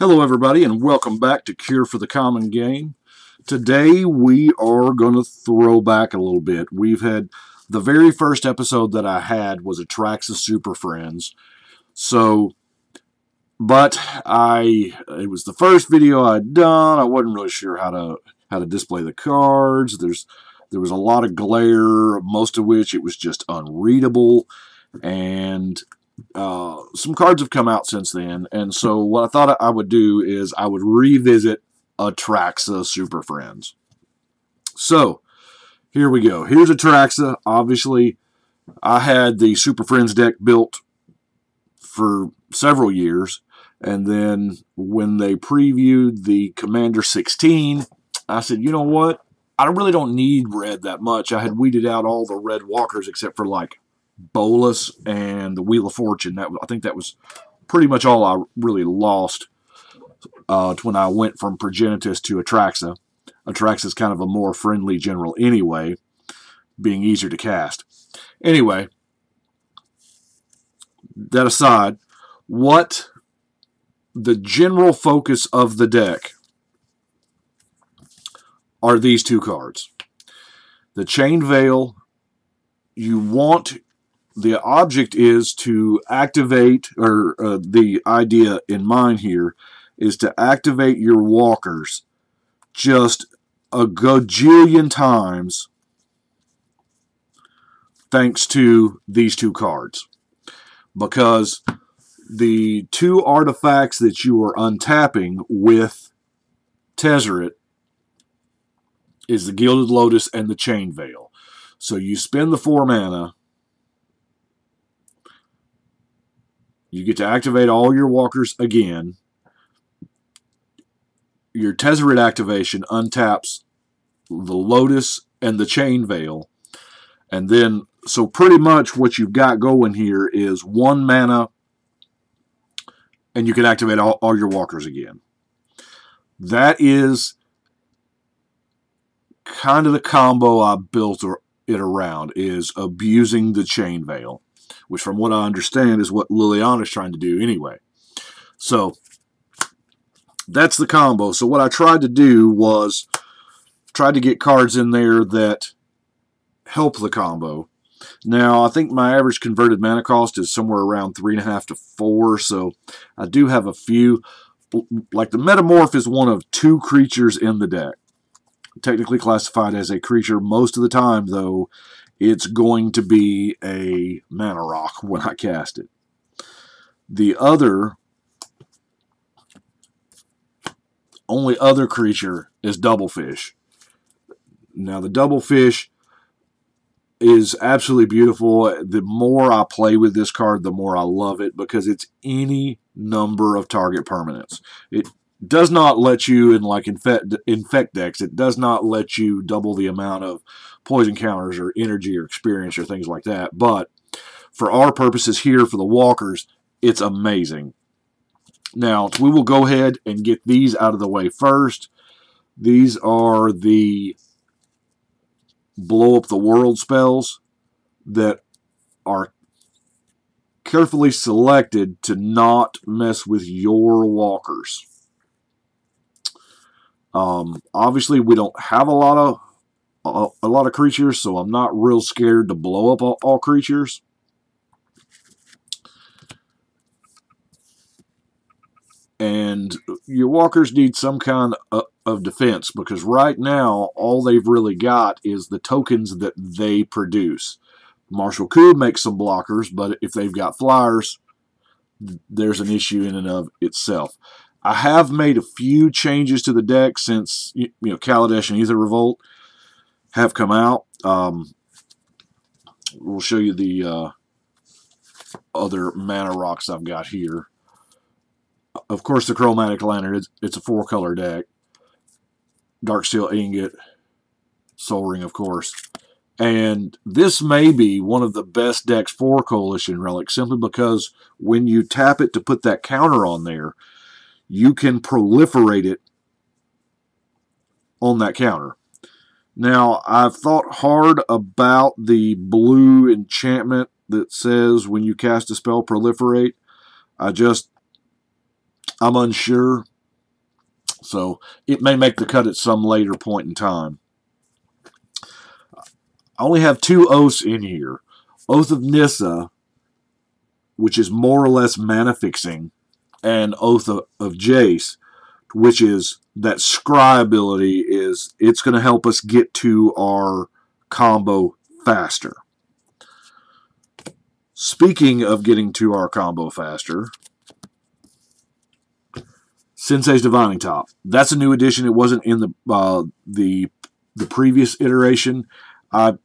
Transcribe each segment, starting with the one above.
Hello everybody and welcome back to Cure for the Common Game. Today we are going to throw back a little bit. We've had the very first episode that I had was Atraxa Superfriends. It was the first video I'd done. I wasn't really sure how to display the cards. There was a lot of glare, most of which it was just unreadable, and some cards have come out since then, and so what I thought I would do is I would revisit Atraxa Superfriends. So, here we go. Here's Atraxa. Obviously, I had the Super Friends deck built for several years, and then when they previewed the Commander 16, I said, you know what? I really don't need red that much. I had weeded out all the red walkers except for like Bolus and the Wheel of Fortune. I think that was pretty much all I really lost when I went from Progenitus to Atraxa. Atraxa is kind of a more friendly general anyway, being easier to cast. Anyway, that aside, what the general focus of the deck are these two cards. The Chain Veil, the object is to activate, or the idea in mind here is to activate your walkers just a gajillion times thanks to these two cards. Because the two artifacts that you are untapping with Tezzeret is the Gilded Lotus and the Chain Veil. So you spend the 4 mana, you get to activate all your walkers again. Your Tezzeret activation untaps the Lotus and the Chain Veil. And then, so pretty much what you've got going here is 1 mana, and you can activate all your walkers again. That is kind of the combo I built it around, is abusing the Chain Veil, which from what I understand is what Liliana is trying to do anyway. So that's the combo. So what I tried to do was try to get cards in there that help the combo. Now, I think my average converted mana cost is somewhere around 3.5 to 4, so I do have a few. Like the Metamorph is one of 2 creatures in the deck. Technically classified as a creature. Most of the time, though, it's going to be a mana rock when I cast it. The only other creature is Doublefish. Now, the Doublefish is absolutely beautiful. The more I play with this card, the more I love it, because it's any number of target permanents. It does not let you, in like infect decks, it does not let you double the amount of poison counters or energy or experience or things like that. But for our purposes here, for the walkers, it's amazing. Now, we will go ahead and get these out of the way first. These are the blow up the world spells that are carefully selected to not mess with your walkers. Obviously, we don't have a lot of creatures, so I'm not real scared to blow up all creatures. And your walkers need some kind of defense, because right now all they've really got is the tokens that they produce. Marshal Coup makes some blockers, but if they've got flyers, there's an issue in and of itself. I have made a few changes to the deck since Kaladesh and Aether Revolt have come out. We'll show you the other mana rocks I've got here. Of course, the Chromatic Lantern, it's a 4-color deck. Darksteel Ingot, Soul Ring, of course. And this may be one of the best decks for Coalition Relic, simply because when you tap it to put that counter on there, you can proliferate it on that counter. Now, I've thought hard about the blue enchantment that says when you cast a spell, proliferate. I'm unsure. So it may make the cut at some later point in time. I only have 2 oaths in here. Oath of Nissa, which is more or less mana fixing, and Oath of Jace, which is that scry ability it's going to help us get to our combo faster. Speaking of getting to our combo faster, Sensei's Divining Top. That's a new addition. It wasn't in the previous iteration. I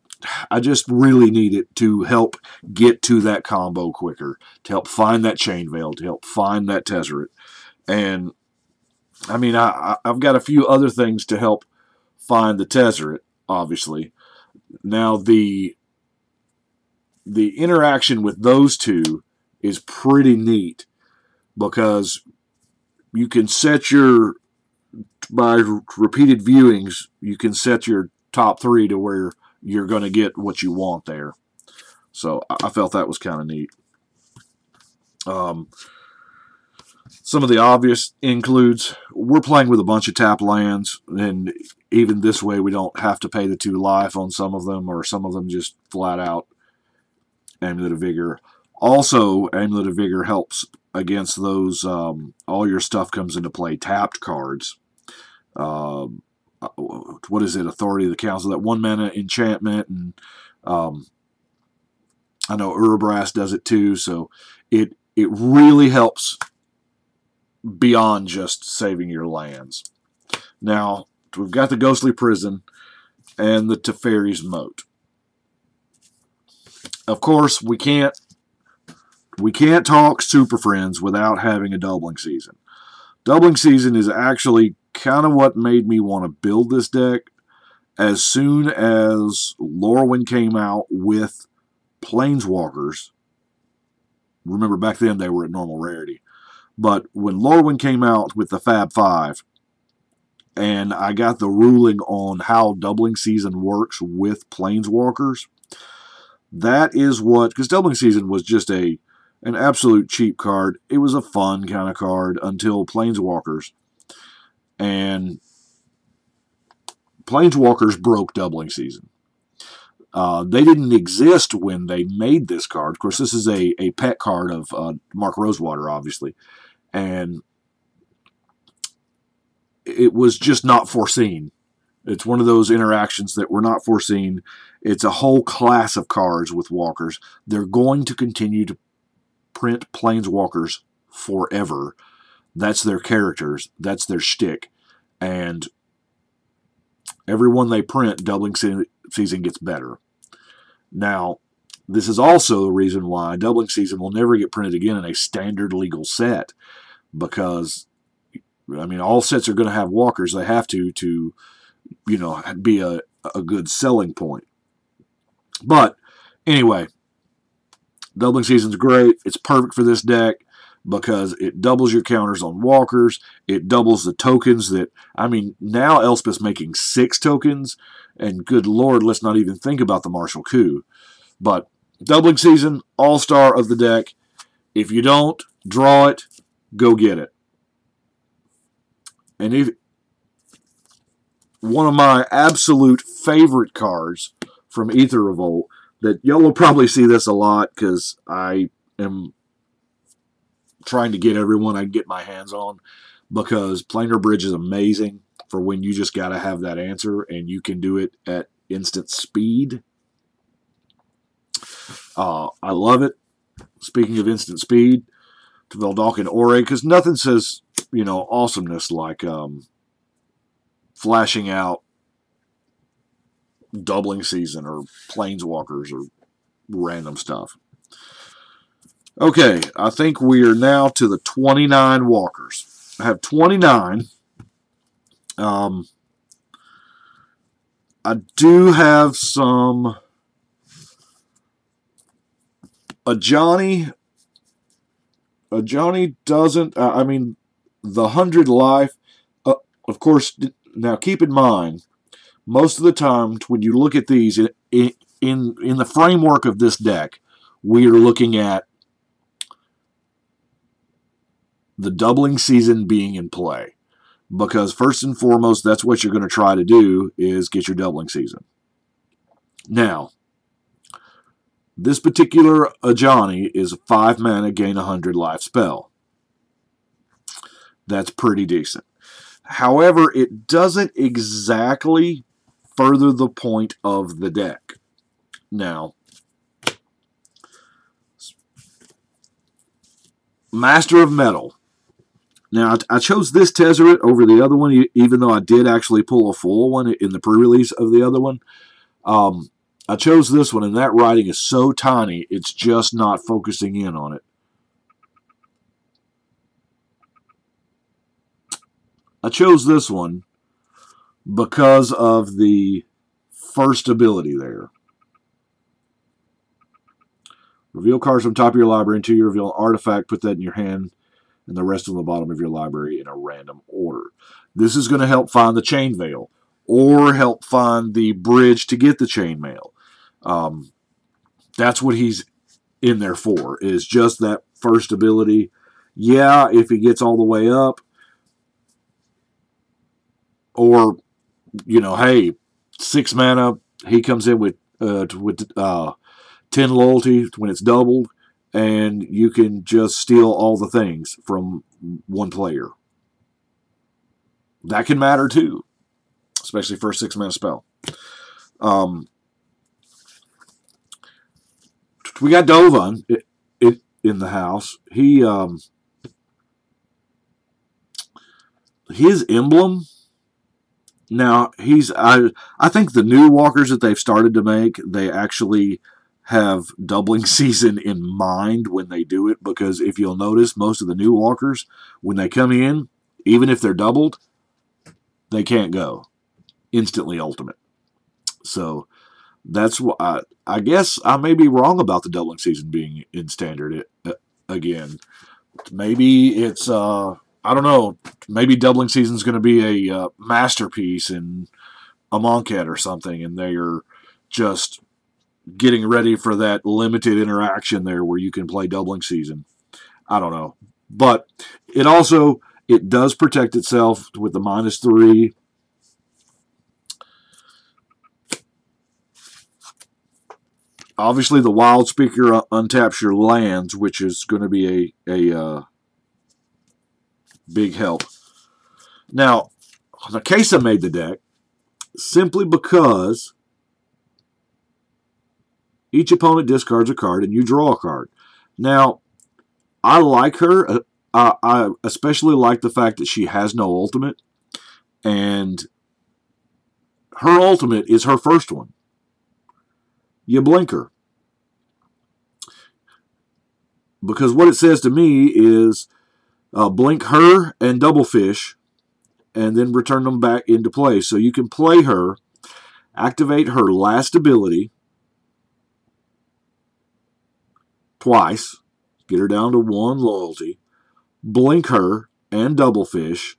just really need it to help get to that combo quicker, to help find that Chain Veil, to help find that Tezzeret. And, I mean, I've got a few other things to help find the Tezzeret, obviously. Now, the interaction with those two is pretty neat because you can set by repeated viewings, you can set your top 3 to where you're going to get what you want there. So I felt that was kind of neat. Some of the obvious includes, we're playing with a bunch of tap lands, and even this way we don't have to pay the 2 life on some of them, or some of them just flat out Amulet of Vigor. Also, Amulet of Vigor helps against those, all your stuff comes into play, tapped cards. What is it? Authority of the Council, that 1 mana enchantment, and I know Urabras does it too, so it really helps beyond just saving your lands. Now, we've got the Ghostly Prison and the Teferi's Moat. Of course, we can't talk Super Friends without having a doubling season. Doubling season is actually kind of what made me want to build this deck. As soon as Lorwyn came out with Planeswalkers, remember back then they were at normal rarity, but when Lorwyn came out with the Fab 5, and I got the ruling on how doubling season works with Planeswalkers, that is what, because doubling season was just an absolute cheap card. It was a fun kind of card until Planeswalkers. And Planeswalkers broke doubling season. They didn't exist when they made this card. Of course, this is a pet card of Mark Rosewater, obviously. And it was just not foreseen. It's one of those interactions that were not foreseen. It's a whole class of cards with walkers. They're going to continue to print Planeswalkers forever. That's their characters. That's their shtick. And every one they print, doubling season gets better. Now, this is also the reason why doubling season will never get printed again in a standard legal set. Because, I mean, all sets are going to have walkers. They have to you know, be a good selling point. But, anyway, doubling season's great. It's perfect for this deck because it doubles your counters on walkers. It doubles the tokens that, I mean, now Elspeth's making 6 tokens, and good lord, let's not even think about the Martial Coup. But doubling season, all-star of the deck. If you don't draw it, go get it. And if one of my absolute favorite cards from Aether Revolt, that y'all will probably see this a lot because I am trying to get everyone I can get my hands on, because Planar Bridge is amazing for when you just got to have that answer and you can do it at instant speed. I love it. Speaking of instant speed, to Veldalkin Ore, because nothing says, you know, awesomeness like flashing out doubling season or Planeswalkers or random stuff. Okay, I think we are now to the 29 walkers. I have 29. I do have some a Johnny doesn't, I mean, the 100 life, of course, now keep in mind, most of the time when you look at these, in the framework of this deck, we are looking at the doubling season being in play. because first and foremost, that's what you're going to try to do is get your doubling season. Now, this particular Ajani is a 5 mana, gain 100 life spell. That's pretty decent. However, it doesn't exactly further the point of the deck. Now, Master of Metal. Now, I chose this Tezzeret over the other one, even though I did actually pull a full one in the pre-release of the other one. I chose this one, and that writing is so tiny, it's just not focusing in on it. I chose this one because of the first ability there. Reveal cards from top of your library until you reveal an artifact, put that in your hand, and the rest on the bottom of your library in a random order. This is going to help find the chain veil, or help find the bridge to get the chainmail. That's what he's in there for, is just that first ability. Yeah, if he gets all the way up, or, you know, hey, 6 mana, he comes in with 10 loyalty when it's doubled, and you can just steal all the things from one player. That can matter too, especially for a 6 mana spell. We got Dovan in the house. His emblem. Now I think the new walkers that they've started to make, they actually have doubling season in mind when they do it, because if you'll notice, most of the new walkers, when they come in, even if they're doubled, they can't go instantly ultimate. So that's what I guess I may be wrong about the doubling season being in standard again. Maybe it's I don't know. Maybe doubling season is going to be a masterpiece in a Monket or something, and they are just getting ready for that limited interaction there where you can play doubling season. I don't know, but it does protect itself with the -3. Obviously, the Wild Speaker untaps your lands, which is going to be a big help. Now, Nakesa made the deck simply because each opponent discards a card and you draw a card. Now, I like her. I especially like the fact that she has no ultimate, and her ultimate is her first one. You blink her. Because what it says to me is blink her and double fish, and then return them back into play. So you can play her, activate her last ability twice, get her down to 1 loyalty, blink her and double fish,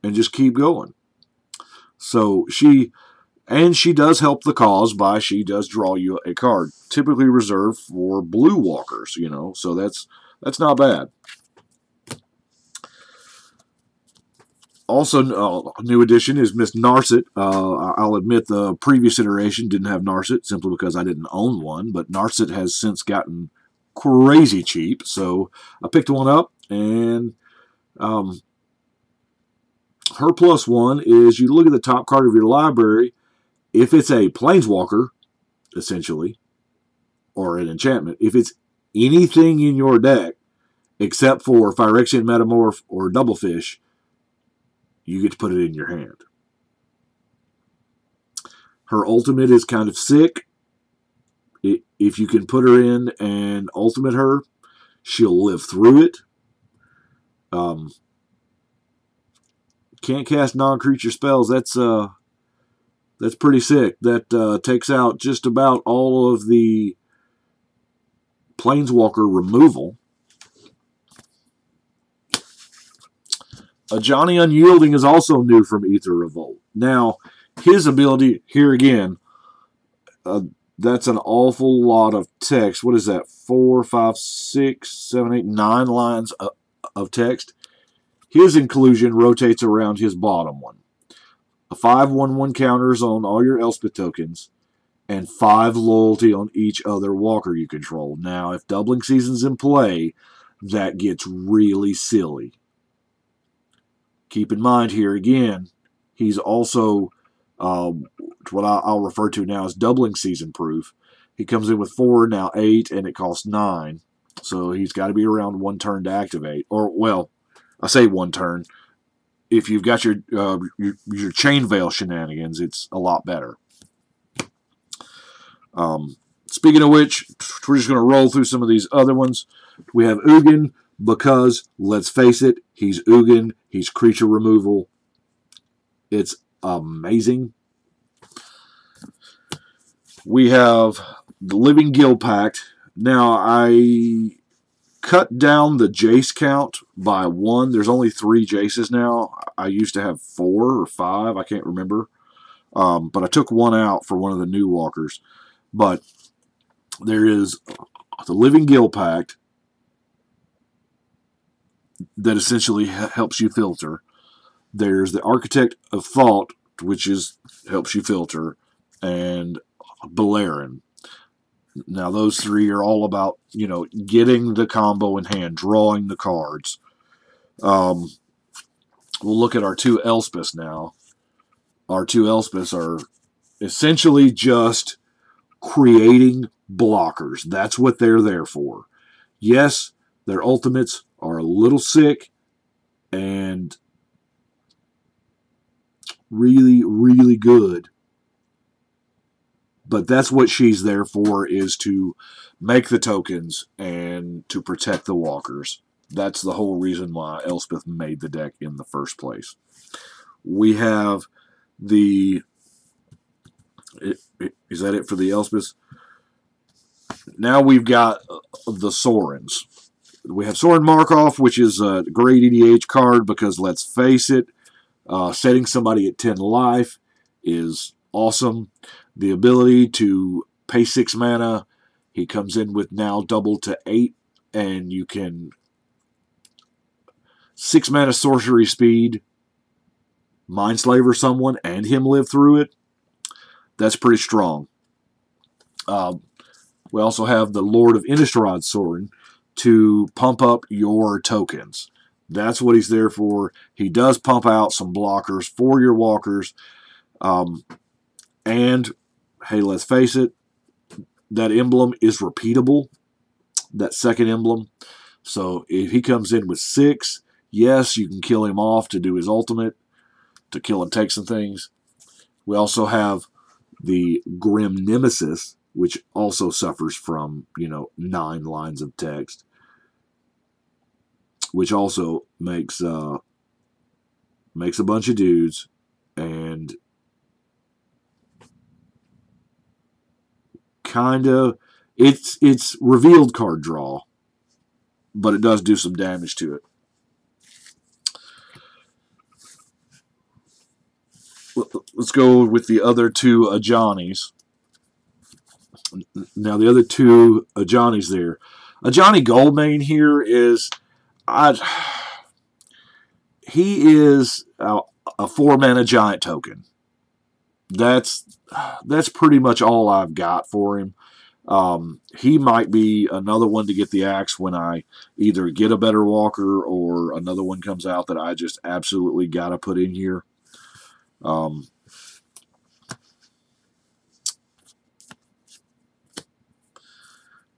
and just keep going. So she does help the cause by she does draw you a card, typically reserved for blue walkers, you know, so that's not bad. Also, new addition is Miss Narset. I'll admit the previous iteration didn't have Narset simply because I didn't own one, but Narset has since gotten crazy cheap, so I picked one up, and her +1 is you look at the top card of your library. If it's a planeswalker, essentially, or an enchantment, if it's anything in your deck except for Phyrexian Metamorph or Double Fish, you get to put it in your hand. Her ultimate is kind of sick. If you can put her in and ultimate her, she'll live through it. Can't cast non-creature spells. That's pretty sick. That takes out just about all of the Planeswalker removal. Johnny Unyielding is also new from Aether Revolt. Now, his ability, here again, that's an awful lot of text. What is that? 4, 5, 6, 7, 8, 9 lines of text. His inclusion rotates around his bottom one. A 5/1/1 counters on all your Elspeth tokens, and 5 loyalty on each other walker you control. Now, if doubling season's in play, that gets really silly. Keep in mind here again, he's also what I'll refer to now as doubling season proof. He comes in with 4, now 8, and it costs 9. So he's got to be around 1 turn to activate. Or, well, I say 1 turn. If you've got your chain veil shenanigans, it's a lot better. Speaking of which, we're just going to roll through some of these other ones. We have Ugin because, let's face it, he's Ugin. He's creature removal. It's amazing. We have the Living Guild Pact. Now, I cut down the Jace count by 1. There's only 3 Jaces now. I used to have 4 or 5. I can't remember. But I took 1 out for one of the new walkers. But there is the Living Guild Pact that essentially helps you filter. There's the Architect of Thought, which helps you filter, and Balerion. Now, those 3 are all about, getting the combo in hand, drawing the cards. We'll look at our 2 Elspeths now. Our 2 Elspeths are essentially just creating blockers. That's what they're there for. Yes, their ultimates are a little sick and really, really good. But that's what she's there for, is to make the tokens and to protect the walkers. That's the whole reason why Elspeth made the deck in the first place. We have the... Is that it for the Elspeths? Now we've got the Sorens. We have Soren Markov, which is a great EDH card because, let's face it, setting somebody at 10 life is awesome. The ability to pay 6 mana, he comes in with now double to 8, and you can 6 mana sorcery speed, Mindslaver someone, and him live through it. That's pretty strong. We also have the Lord of Innistrad Soren to pump up your tokens. That's what he's there for. He does pump out some blockers for your walkers. And, hey, let's face it, that emblem is repeatable, that second emblem. So if he comes in with 6, yes, you can kill him off to do his ultimate, to kill and take some things. We also have the Grim Nemesis, which also suffers from, 9 lines of text, which also makes a bunch of dudes, and kind of it's revealed card draw, but it does do some damage to it. Let's go with the other 2 Ajanis. Now, the other 2 Ajanis there. Ajani Goldmane here is... he is a 4-mana giant token. That's pretty much all I've got for him. He might be another one to get the axe when I either get a better walker or another one comes out that I just absolutely got to put in here.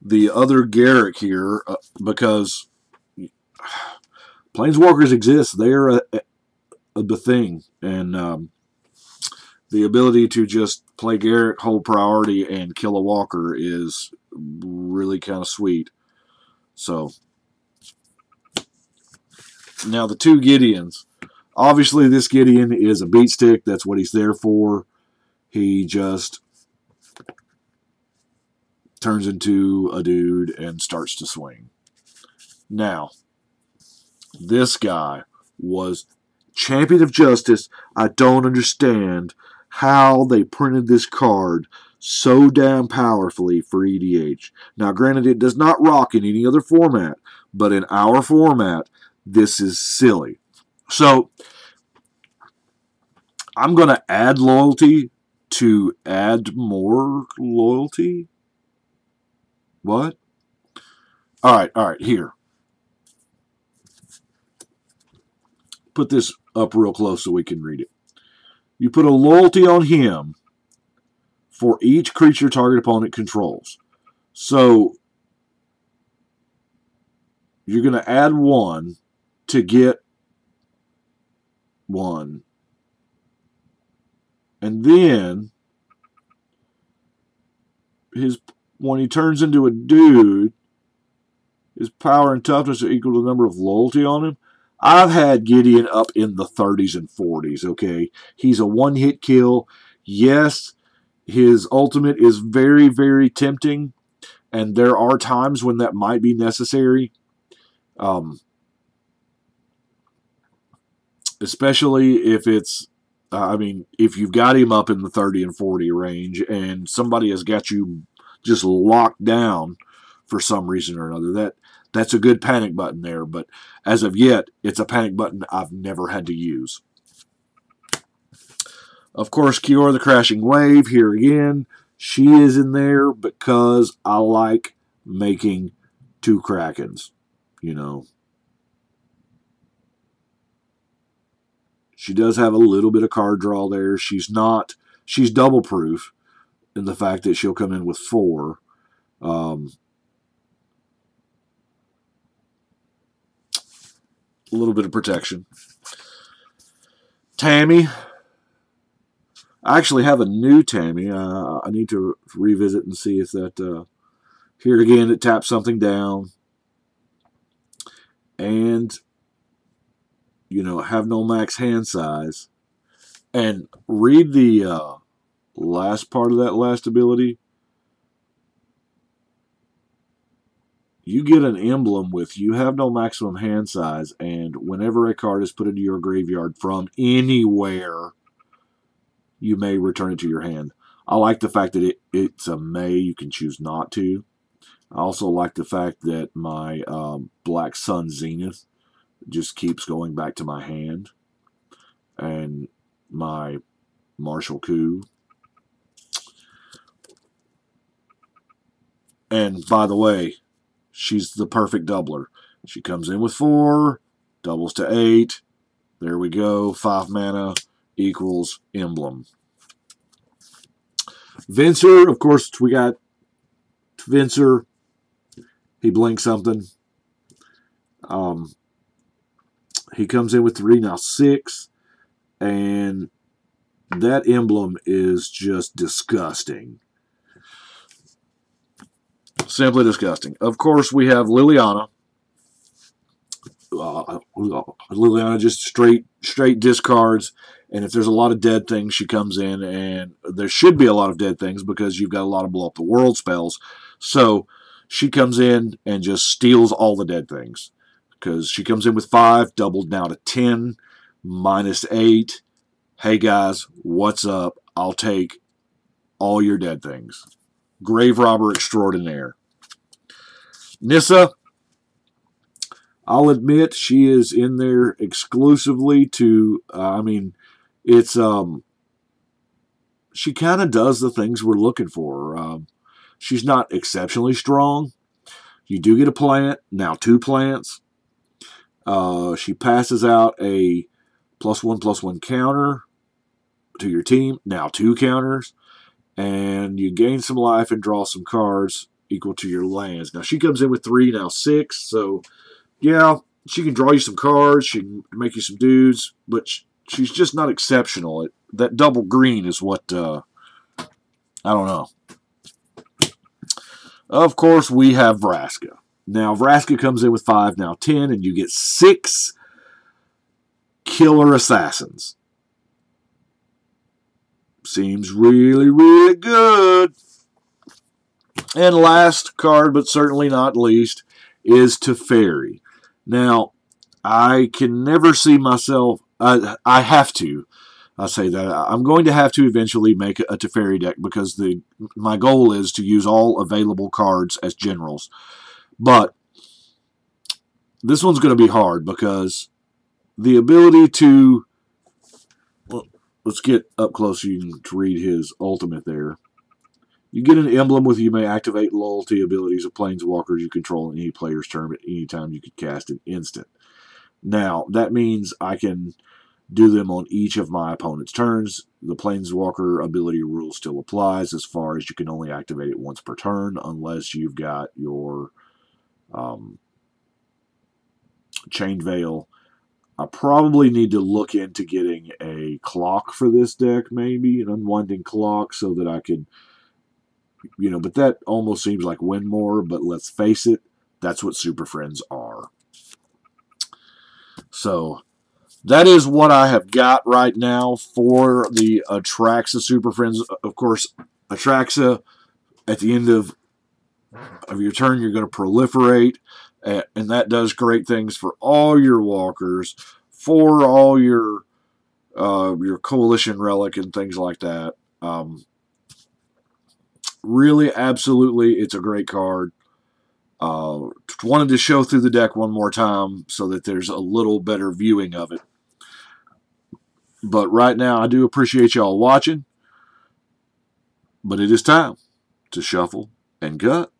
The other Garrick here, because Planeswalkers exist. They're the thing. And the ability to just play Garrick, hold priority, and kill a walker is really kind of sweet. So, now the 2 Gideons. Obviously, this Gideon is a beat stick. That's what he's there for. He just turns into a dude and starts to swing. Now, this guy was Champion of Justice. I don't understand how they printed this card so damn powerfully for EDH. Now, granted, it does not rock in any other format, but in our format, this is silly. So I'm going to add loyalty to add more loyalty. What? All right, here. Put this up real close so we can read it. You put a loyalty on him for each creature target opponent controls. So you're going to add 1 to get 1. And then when he turns into a dude, his power and toughness are equal to the number of loyalty on him. I've had Gideon up in the 30s and 40s, okay? He's a one-hit kill. Yes, his ultimate is very, very tempting, and there are times when that might be necessary. Especially if it's, if you've got him up in the 30 and 40 range and somebody has got you just locked down for some reason or another, that's a good panic button there. But as of yet, it's a panic button I've never had to use. Of course, Kiora the Crashing Wave, here again, she is in there because I like making 2 Krakens, you know. She does have a little bit of card draw there. She's double proof in the fact that she'll come in with 4. A little bit of protection. Tammy. I actually have a new Tammy. I need to revisit and see if that... here again, it taps something down. And, have no max hand size. And read the last part of that last ability. You get an emblem with you have no maximum hand size, and whenever a card is put into your graveyard from anywhere, you may return it to your hand. I like the fact that it's a may, you can choose not to. I also like the fact that my Black Sun Zenith just keeps going back to my hand. And my Martial Coup. And by the way, she's the perfect doubler. She comes in with 4, doubles to 8. There we go. 5 mana equals emblem. Venser, of course, we got Venser. He blinks something. He comes in with 3, now 6. And that emblem is just disgusting. Simply disgusting. Of course, we have Liliana. Liliana just straight discards. And if there's a lot of dead things, she comes in, and there should be a lot of dead things because you've got a lot of blow up the world spells. So she comes in and just steals all the dead things. Because she comes in with 5, doubled now to 10, minus 8. Hey guys, what's up? I'll take all your dead things. Grave robber extraordinaire. Nissa, I'll admit she is in there exclusively to, she kind of does the things we're looking for. She's not exceptionally strong. You do get a plant, now 2 plants. She passes out a +1/+1 counter to your team, now 2 counters. And you gain some life and draw some cards equal to your lands. Now, she comes in with 3, now 6. So, yeah, she can draw you some cards. She can make you some dudes. But she's just not exceptional. That double green is what, I don't know. Of course, we have Vraska. Now, Vraska comes in with 5, now 10. And you get 6 killer assassins. Seems really, really good. And last card, but certainly not least, is Teferi. Now, I can never see myself... I have to. I say that. I'm going to have to eventually make a Teferi deck because my goal is to use all available cards as generals. But this one's going to be hard because the ability to, well, let's get up close so you can read his ultimate there. You get an emblem with you may activate loyalty abilities of planeswalkers you control in any player's turn at any time you can cast an instant. Now, that means I can do them on each of my opponent's turns. The planeswalker ability rule still applies as far as you can only activate it once per turn unless you've got your Chain Veil. I probably need to look into getting a clock for this deck, maybe an unwinding clock, so that I could, but that almost seems like win more, but let's face it, that's what Super Friends are. So that is what I have got right now for the Atraxa Super Friends. Of course, Atraxa, at the end of your turn, you're going to proliferate, and that does great things for all your walkers, for all your coalition relic and things like that. Really, absolutely, it's a great card. Wanted to show through the deck one more time so that there's a little better viewing of it. But right now, I do appreciate y'all watching. But it is time to shuffle and gut.